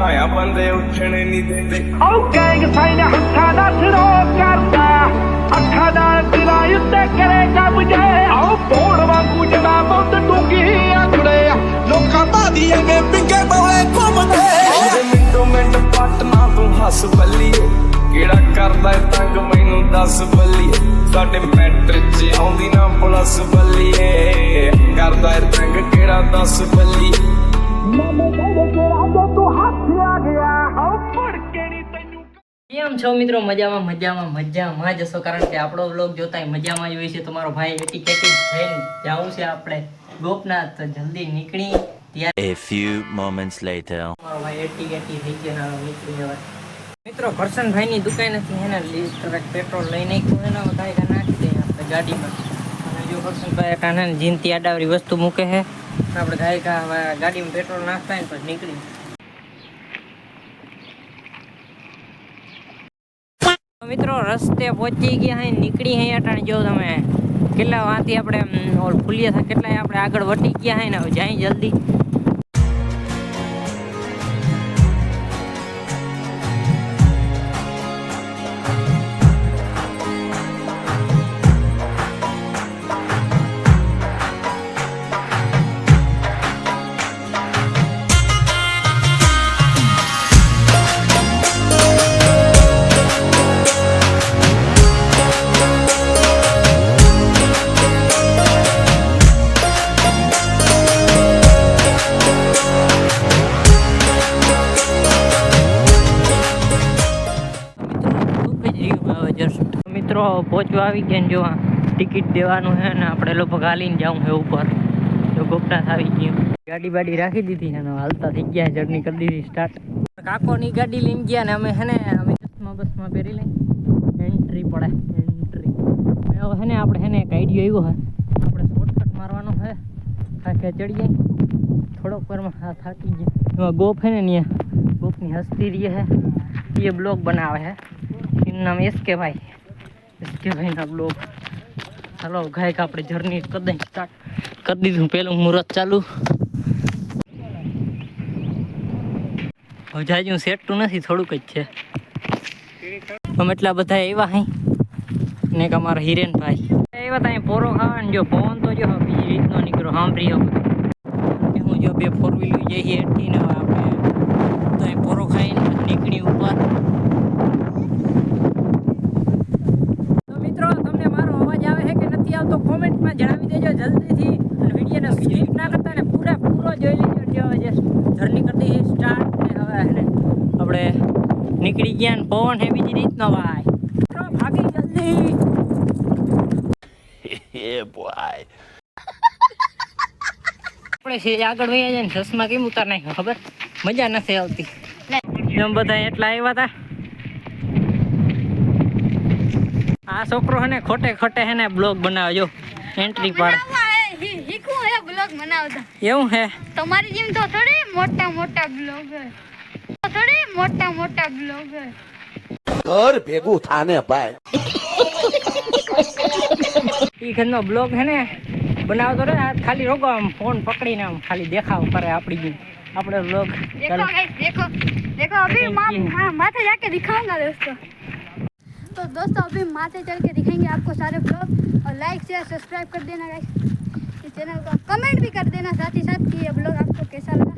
ਆਇਆ ਬੰਦੇ ਉੱਠਣੇ ਨਹੀਂ ਦਿੰਦੇ ਉਹ ਗੈਂਗ ਸਾਈਨ ਹੱਥਾਂ ਦਾ ਸਿਰੋ ਕਰਦਾ ਅੱਖਾਂ ਦਾ ਦਿਲਾਂ ਉੱਤੇ ਕਰੇ ਕਬਜੇ ਆਓ ਪੌੜ ਵਾਂਗੂ ਜੜਾ ਬਹੁਤ ਡੂੰਗੀ ਆਖੜੇ ਲੋਕਾਂ ਬਾਦੀਆਂ ਨੇ ਪਿੰਗੇ ਬੋਲੇ ਘੁੰਮਦੇ ਉਹਦੇ ਮਿੰਟੋ ਮਿੰਟ ਪਟਨਾ ਤੂੰ ਹੱਸ ਬੱਲੀਏ ਕਿਹੜਾ ਕਰਦਾ ਏ ਤੰਗ ਮੈਨੂੰ ਦੱਸ ਬੱਲੀਏ ਸਾਡੇ ਮੈਟਰ 'ਚ ਆਉਂਦੀ ਨਾ ਪਲਸ ਬੱਲੀਏ ਕਰਦਾ ਏ ਤੰਗ ਕਿਹੜਾ ਦੱਸ ਬੱਲੀਏ કેમ છો મિત્રો? મજામાં જશો, કારણ કે આપણો વ્લોગ જોતા મજામાં જ હોય છે. તમારો ભાઈ એટીકેટી થઈને જાવું છે આપણે ગોપનાથ, તો જલ્દી નીકળી. A few moments later. મારો ભાઈ એટીકેટી થઈ ગયો, નીકળી જવા. મિત્રો કરશનભાઈની દુકાનેથી એને લીટર પેટ્રોલ લઈ નાખ્યું, એના કાંઈ નાખી દઈએ આપણે ગાડીમાં. અને જો કરશનભાઈ કાને જીનતી આડાવરી વસ્તુ મૂકે છે, આપણે ગાડીમાં પેટ્રોલ નાખતા ને પછી નીકળી. મિત્રો રસ્તે પહોંચી ગયા હે, નીકળી હે અટાણે. જો તમે કેટલા વાંથી આપણે ભૂલ્યા હતા, કેટલા આપણે આગળ વટી ગયા હે ને. હવે જાય જલ્દી. મિત્રો પહોંચવા આવી ગયા ને, જો ટિકિટ દેવાનું છે ને આપણે લગભગ હાલીને જવું છે ઉપર. જો ગોપનાથ આવી ગયું, ગાડી બાડી રાખી દીધી છે ને હાલતા થઈ ગયા, જર્ની કરી દીધી સ્ટાર્ટ. કાકોની ગાડી લઈને ગયા ને અમે ચશ્મા બસમાં પહેરી લઈ એન્ટ્રી પડે. હવે છે ને આપણે એક આઈડિયો આવ્યો છે, આપણે શોર્ટકટ મારવાનો છે. થાકે ચડી જાય થોડોક વારમાં, થાકી ગયા. એમાં ગોપ છે ને ત્યાં ગોપની હસ્તી રહી છે, એ બ્લોગ બનાવે છે. એનું નામ એસકે ભાઈના બ્લોગ. ચાલો ગાયક આપણે જર્ની કદાચ સ્ટાર્ટ કરી દીધું, પેલું મુહૂર્ત ચાલુ. હવે જાજુ સેટતું નથી, થોડુંક જ છે. અમે એટલા બધા આવ્યા હઈ ને કે અમારા હિરેનભાઈ આવ્યા હતા પોરો ખાવાનું. જો પવન તો જો બીજી રીતનો નીકળ્યો, સાંભળી હું જો બે ફોર વ્હીલ જઈએ એથી ને આપણે તો પોરો ખાઈને નીકળી ઉપર. તો કોમેન્ટમાં જણાવી દેજો જલ્દીથી, અને વિડીયોને સ્કીપ ના કરતા ને પૂરો જોઈ લેજો. જે જર્ની કરતી સ્ટાર્ટ ને હવે આપણે નીકળી ગયા ને પવન હે બીજી રીતનો ભાઈ. ભાગી જલ્દી. આપણે છે આગળ વહી જાય ને ચશ્મા કેમ ઉતાર નાખ્યો ખબર, મજા નથી આવતી. એમ બધા એટલા આવ્યા હતા. આ છોકરો હે ને ખોટે હે ને બ્લોગ બનાવજો, એન્ટ્રી પાડે. શીખવું હે બ્લોગ બનાવતા. એવું હે? તમારી જેમ તો થોડી મોટા બ્લોગ હે. ઘર ભેગું થાને ભાઈ. ઈ ઘરનો બ્લોગ હે ને બનાવતો રે, ખાલી રોકો આમ ફોન પકડીને આમ ખાલી દેખાવ કરે આપડી જેમ. આપણે બ્લોગ देखो अभी माथे जाके दिखाऊंगा दोस्तों. तो दोस्तों अभी माथे चल के दिखाएंगे आपको सारे ब्लॉग, और लाइक शेयर सब्सक्राइब कर देना गाइस इस चैनल को, कमेंट भी कर देना साथ ही साथ कि ये ब्लॉग आपको कैसा लगा.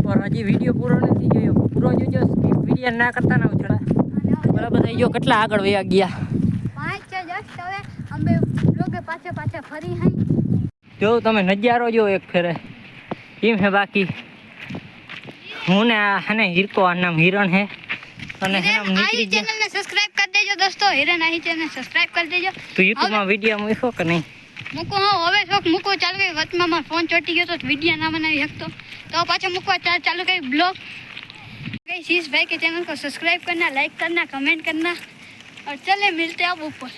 और हजी वीडियो पूरो नहीं જોયો, પૂરો જોજો, સ્કીપ વિડિયો ના કરતા ના ઉછળા. બરાબર થઈ ગયો, કેટલા આગળ વયા ગયા. 5 છે જસ્ટ. હવે અમે બ્લોગ પાછા ફરી હઈ. જો તમે નજારો જો એક ફેરે કેમ હે. બાકી હું ને આ હને હિરકો, આ નામ હિરણ હે, અને હે નામ નીકળી ગયા. ચેનલ ને સબસ્ક્રાઇબ કરી દેજો દોસ્તો, હિરણ આહી ચેનલ સબસ્ક્રાઇબ કરી દેજો. તો YouTube માં વિડિયો મૂકો કે નહીં? મૂકો. હા હવે શોખ મૂકો ચાલુ કરી. વચમાં મારો ફોન ચોટી ગયો તો વિડિયો ના બનાવી શકતો, तो पाछा मुकवा चालू कर ब्लॉग. गाइस इस भाई के चैनल को सब्सक्राइब करना, लाइक करना, कमेंट करना, और चले मिलते हैं अब ऊपर.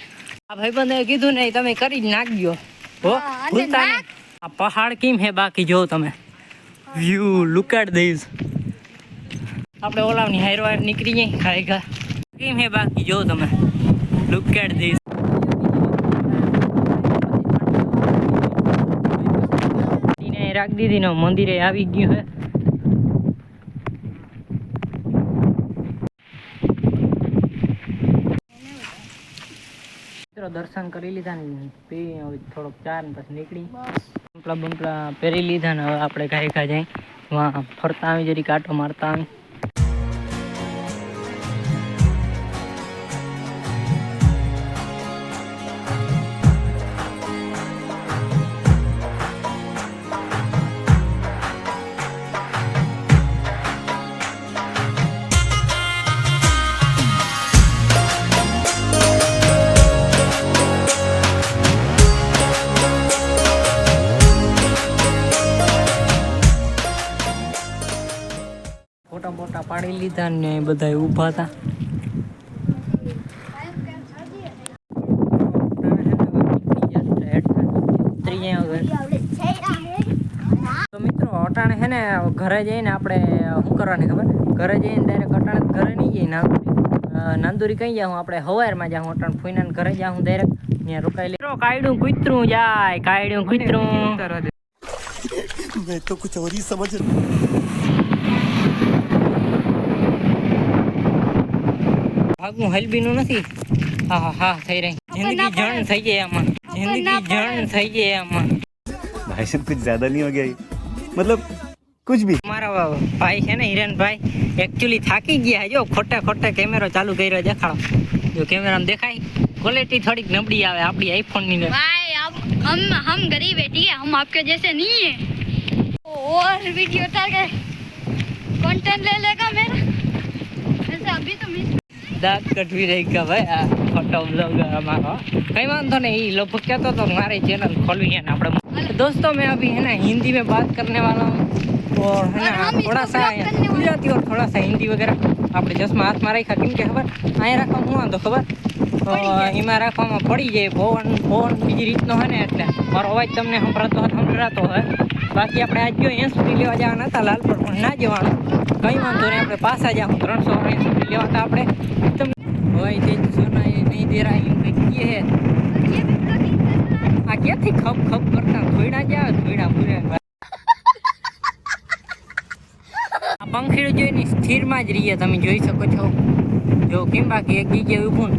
આ ભાઈબંધે કીધું ને તમે કરી જ નાખજો હો, ભૂલતા નહીં. આ પહાડ કેમ હે બાકી જો તમે વ્યૂ લુક એટ ધીસ. આપણે ઓલાવની હાઈરવાર નીકળી જઈએ ખાઈગા. કેમ હે બાકી જો તમે લુક એટ ધીસ. રાખી દીધી ને મંદિરે આવી ગયું હે. દર્શન કરી લીધા ને પી હવે થોડોક ચા ને પછી નીકળી બંપલા પહેરી લીધા ને હવે આપણે ઘાઈ ખા જાય વાં ફરતા આવી જરી કાંટો મારતા આવી. ફોટા બોટા પાડી લીધા ને બધા ઊભા હતા. તો મિત્રો અટાણે હે ને ઘરે જઈને આપણે શું કરવાની ખબર, ઘરે જઈને ડાયરેક્ટ અટાણે ઘરે નહીં જઈએ નાંદુરી કઈ જાઉં આપણે હવારમાં જાઉં અટાણે ફૂઈનાને ઘરે જાઉં ડાયરેક્ટ ત્યાં રોકાઈ લે. કાયડું કૂતરું જાય કાયડું કૂતરું. मैं तो कुछ और ही समझ ભાગનું હલબીનું નથી. હા હા થઈ રહી જિંદગી જણ થઈ જાય આમાં, જિંદગી જણ થઈ જાય આમાં. भाई साहब कुछ ज्यादा नहीं हो गया ये? मतलब कुछ भी. મારા ભાઈ છે ને હિરેનભાઈ એકચ્યુઅલી થાકી ગયા. જો ખોટે ખોટે કેમેરો ચાલુ કર્યો દેખાડો. જો કેમેરામાં દેખાય ક્વોલિટી થોડીક નબળી આવે આપણી આઈફોન ની. भाई अब हम गरीब है ठीक है, हम आपके जैसे नहीं है. और वीडियो उतार के कंटेंट ले लेगा मेरा ऐसे अभी तो मिस. દાંત કટવી રહી કે ભાઈ આ ફોટો બ્લોગર અમારો કઈ વાંધો नहीं. ये लोग कहता तो हमारे चैनल खोलवी है ना આપણે. दोस्तों मैं अभी है ना हिंदी में बात करने वाला हूँ और है ना थोड़ा सा गुजराती और थोड़ा सा हिंदी वगैरह. આપણે ચશ્મા હાથમાં રાખ્યા કેમ કે ખબર અહીંયા રાખવા હું વાંધો ખબર એમાં રાખવામાં પડી જાય પવન બીજી રીતનો હોય ને એટલે મારો અવાજ તમને સંભળાતો હોય. બાકી આપણે આજ જો 80 સુધી લેવા જવાના હતા લાલપુર પણ ના જવાનું કઈ વાંધો નહીં. આપણે પાછા જાઉં 380 સુધી લેવા હતા આપણે. ભાઈ તે સોના એ નહીં દે રહા यूं કહીએ હે આ ક્યાંથી ખપ ખપ કરતા થોડા જાય થોડા પૂરે. આ પંખીડું જોઈને સ્થિરમાં જ રહીએ તમે જોઈ શકો છો. જો કેમ બાકી એક જગ્યાએ ઊભું.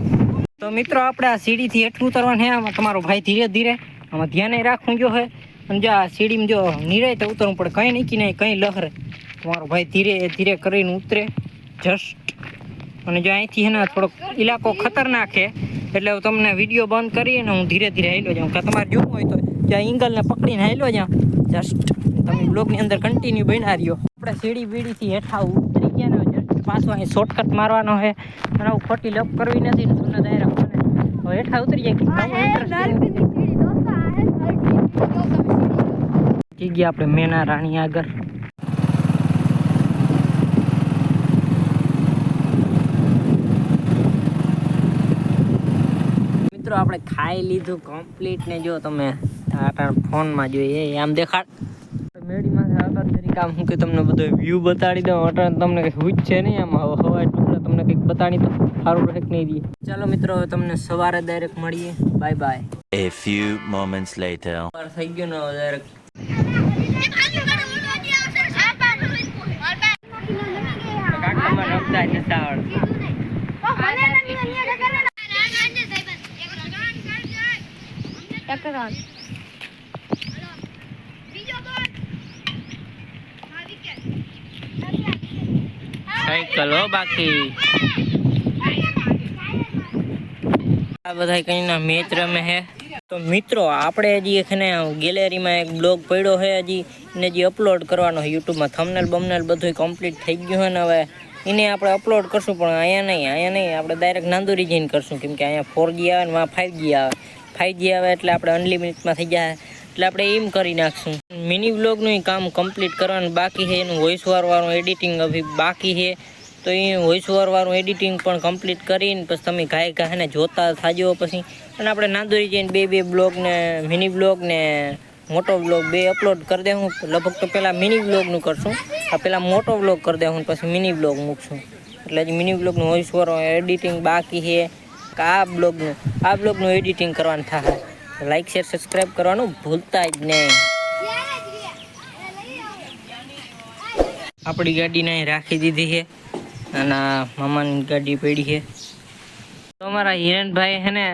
તો મિત્રો આપણે આ સીડીથી હેઠું ઉતરવાનું હે. આમાં તમારો ભાઈ ધીરે ધીરે આમાં ધ્યાને રાખવું જો હે. અને જો આ સીડીમાં જો નિરાય તો ઉતરવું પડે. કંઈ નહીં નહીં કંઈ લહરે તમારો ભાઈ ધીરે ધીરે કરીને ઉતરે જસ્ટ. અને જો અહીંથી હે ને થોડોક ઇલાકો ખતરનાક છે એટલે હું તમને વિડીયો બંધ કરીને હું ધીરે ધીરે હાલ્યો જાઉં. કે તમારે જોવું હોય તો ત્યાં એંગલને પકડીને હાલ્યો જાઉં જસ્ટ. તમે બ્લોગની અંદર કન્ટિન્યુ બન્યા રહ્યો. આપણે સીડી બીડીથી હેઠા ઉતરી ગયા ને જસ્ટ પાછો અહીં શોર્ટકટ મારવાનો છે. અને હું ખોટી લપ કરવી નથી ને તમને ડાયરેક્ટ મને હવે હેઠા ઉતરી ગયા આપણે મેના રાણી આગળ. મિત્રો આપણે ખાઈ લીધું કમ્પ્લીટ ને જો તમે ફોનમાં જોઈએ આમ દેખાડ મેડીમાં કામ હું કે તમને બધો વ્યૂ બતાડી દઉં. અટાણે તમને કંઈ હુજ છે નહીં આમાં હવા ટુકડા તમને કંઈક બતાડી તો સારું રહે નહીં દઈએ. ચાલો મિત્રો હવે તમને સવારે ડાયરેક્ટ મળીએ. Bye bye. A few moments later. થઈ ગયો ને ડાયરેક્ટ સાયકલ હો બાકી આ બધા કઈ ના મેચ રમે હે. તો મિત્રો આપણે હજી એક ને ગેલેરીમાં એક બ્લોગ પડ્યો છે હજી ને જે અપલોડ કરવાનો છે યુટ્યુબમાં. થંબનેલ બમનેલ બધું કમ્પ્લીટ થઈ ગયું છે ને હવે એને આપણે અપલોડ કરશું પણ અહીંયા નહીં આપણે ડાયરેક્ટ નાંદુરી જઈને કરશું કેમ કે અહીંયા 4G આવે ને 5G આવે. 5G આવે એટલે આપણે અનલિમિટેડમાં થઈ જાય એટલે આપણે એમ કરી નાખશું. મિની વ્લોગનું કામ કમ્પ્લીટ કરવાનું બાકી છે. એનું વોઇસ ઓવરવાળું એડિટિંગ અભી બાકી છે તો એ વોઇસ ઓવરવાળું એડિટિંગ પણ કમ્પ્લીટ કરીને પછી તમે ઘાય ને જોતા થાજો પછી. અને આપણે નાંદુરી જઈને બે બ્લોગ ને મિની વ્લોગ ને મોટો વ્લોગ બે અપલોડ કરી દેવું. લગભગ તો પહેલાં મિની વ્લોગનું કરશું આ પહેલાં મોટો વ્લોગ કરી દેવું પછી મિની વ્લોગ મૂકશું. એટલે હજી મિની વ્લોગનું વોઇસ ઓવર એડિટિંગ બાકી છે. આ બ્લોગનું એડિટિંગ કરવાનું થાય. લાઈક શેર સબસ્ક્રાઈબ કરવાનું ભૂલતા જ નહીં. આપણી ગાડીને અહીં રાખી દીધી છે અને મામાની ગાડી પડી છે. તો અમારા હિરેનભાઈ છે ને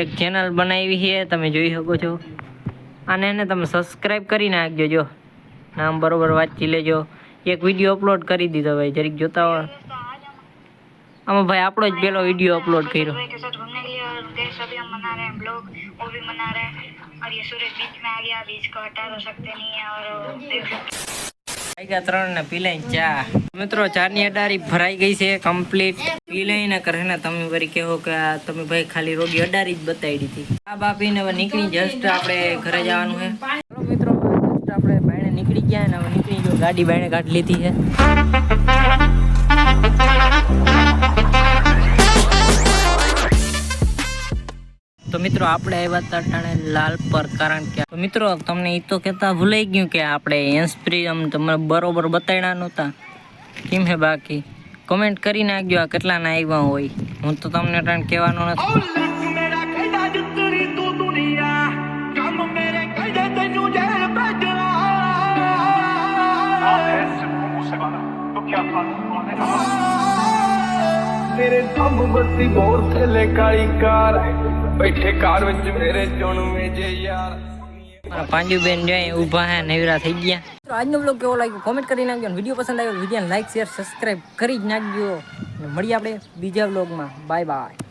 એક ચેનલ બનાવી છે, તમે જોઈ શકો છો. અને એને તમે સબસ્ક્રાઈબ કરી નાખજો. જો નામ બરોબર વાંચી લેજો. એક વિડીયો અપલોડ કરી દીધો ભાઈ, જરીક જોતા હોય. આમાં ભાઈ આપણો જ પેલો વિડીયો અપલોડ કર્યો. के साथ घूमने के लिए और देश अभी हम मना रहे हैं ब्लॉग, वो भी मना रहे हैं. और ये सूरज बीच में आ गया, बीच को हटा तो सकते नहीं है. और देख सकते વાગ્યા 3 ને પી લઈને ચા. મિત્રો ચાની અડારી ભરાઈ ગઈ છે કમ્પ્લીટ. પી લઈને કરે ને તમે વળી કહો કે આ તમે ભાઈ ખાલી રોગી અડારી જ બતાવી હતી. આ બાપીને હવે નીકળી જસ્ટ આપણે ઘરે જવાનું છે. ચલો મિત્રો જસ્ટ આપણે બાયણે નીકળી ગયા ને હવે નીકળી ગયો. ગાડી બાયણે કાઢી લીધી છે. તો મિત્રો આપણે આવ્યા હતા ટાણે લાલ પર, કારણ કે તો મિત્રો તમને એ તો કહેતા ભૂલાઈ ગયું કે આપણે હેન્ડસ્ફ્રી તમને બરોબર બતાડ્યા નહોતા. કેમ હે બાકી કમેન્ટ કરી નાખજો આ કેટલાના આવ્યા હોય. હું તો તમને ટાણે કહેવાનો નથી. ਮੇਰਾ ਕਹਿੰਦਾ ਜਿੱਤਰੀ ਤੂੰ ਦੁਨੀਆ ਕੰਮ ਮੇਰੇ ਕਹਿੰਦੇ ਤੈਨੂੰ ਜੇਲ੍ਹ ਭੇਜਣਾ ਤੇਰੇ ਦਮ ਬੱਤੀ ਬੋਰ ਥੱਲੇ ਕਾਲੀ ਕਾਰ ਬੈਠੇ ਕਾਰ ਵਿੱਚ ਮੇਰੇ ਜੁਣਵੇਂ ਜੇ ਯਾਰ. મારા પાંજુબેન જાય ઊભા હે નેવરા થઈ ગયા. તો આજનો બ્લોગ કેવો લાગ્યો કોમેન્ટ કરી નાખજો. વિડીયો પસંદ આવ્યો વિડીયોને લાઈક શેર સબસ્ક્રાઈબ કરી જ નાખજો. મળીએ આપણે બીજા બ્લોગમાં. Bye bye.